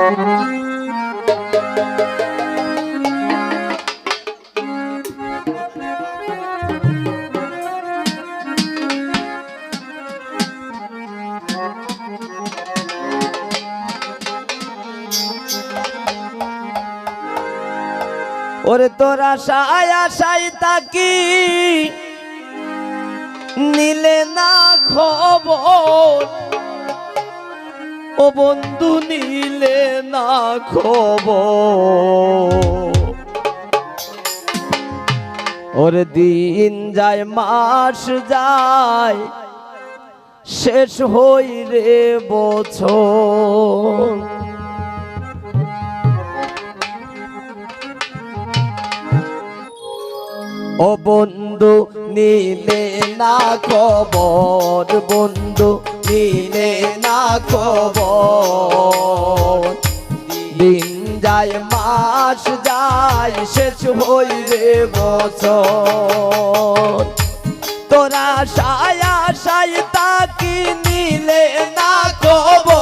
ওরে তোরা আশায় আশায় তাকি নিলে না খবর, ও বন্ধু নিলে না খবর। ওরে দিন যায় মাস যায় শেষ হই রে বছর। ও বন্ধু নিলে না খবর, বন্ধু নিলে না খবর। দিন যায় মাস যায় শেষ হই রে বছর। তোরা আশায় আশায় তাকি নিলে না খবর,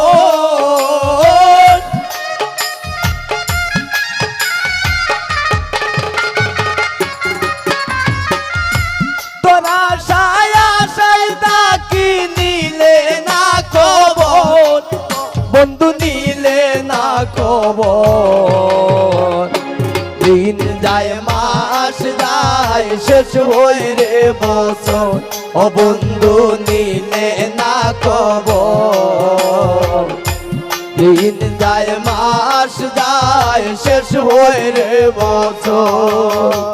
তোরা আশায় আশায় তাকি নিলে না খবর, বন্ধু নিলে না খবর। দিন যায় মাস যায় শেষ হই রে বছর, ও বন্ধু নিলে না খবর। দিন যায় মাস যায় শেষ হই রে বছর।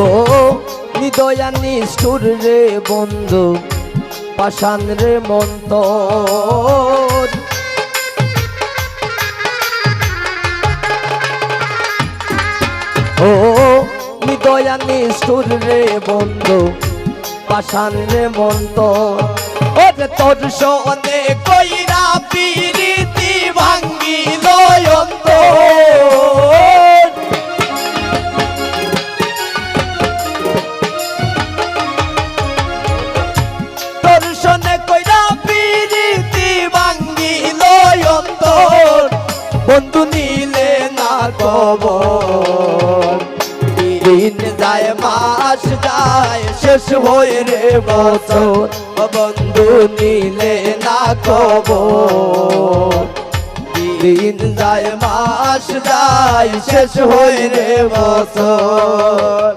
ও নিদয়া নিষ্ঠুর রে বন্ধু, পাষাণ রে মন্তর। ও নিদয়া নিষ্ঠুর রে বন্ধু, পাষাণ রে মন্তর। ওরে তোর সনে কইরা পিরিতি ভাঙ্গিল অন্তর। বন্ধু নিলে না খবর, দিন যায় মাস যায় শেষ হই রে বছর। বন্ধু নিলে না খবর, দিন যায় মাস যায় শেষ হই রে বছর।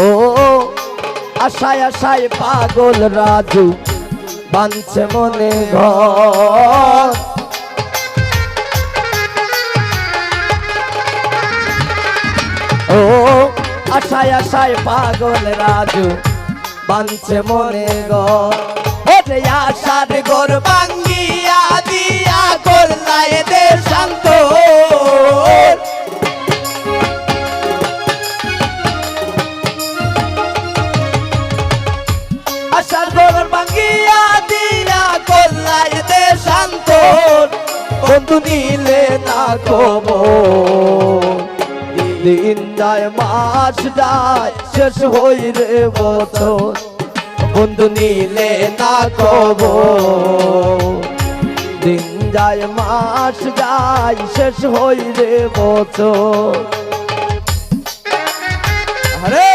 ও আশায় আশায় পাগল রাজু বাঁধছে মনে ঘর। ও আশায় আশায় পাগল রাজু বাঁধছে মনে ঘর। ওরে আশার ঘর ভাঙ্গিয়া দিয়া করলায় দেশান্ত। আশার ঘর ভাঙ্গিয়া দিয়া করলায় দেশান্তর। বন্ধু নিলে না খবর, দিন যায় মাস যায় শেষ হই রে বছর। বন্ধু নিলে না খবর, দিন যায় মাস যায় শেষ হই রে বছর। আরে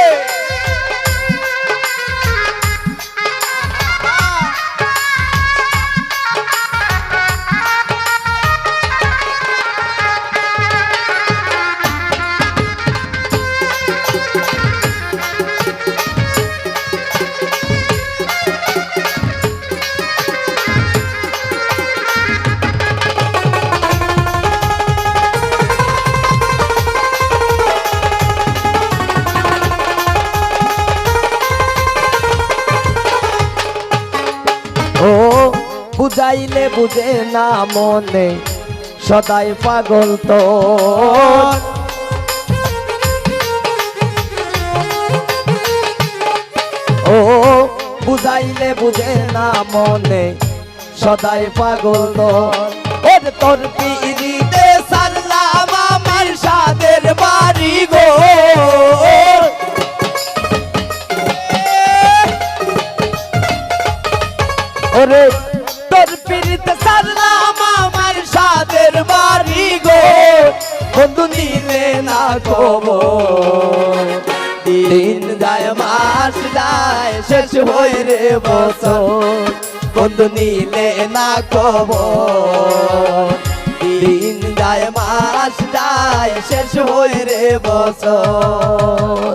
বুঝাইলে বুঝে না মনে সদাই পাগল তো ও বুঝাইলে বুঝে না মনে সদাই পাগল তো ওর তোর পিড়িতে সারলাম আমার সাদের বাড়ি গো ওরে তোর পিড়িতে সারলাম আমার সাদের বাড়ি গো বন্ধু নিলে না খবর দিন যায় মাস যায় শেষ হই রে বছর বন্ধু নিলে না খবর দিন যায় মাস যায় শেষ হই রে বছর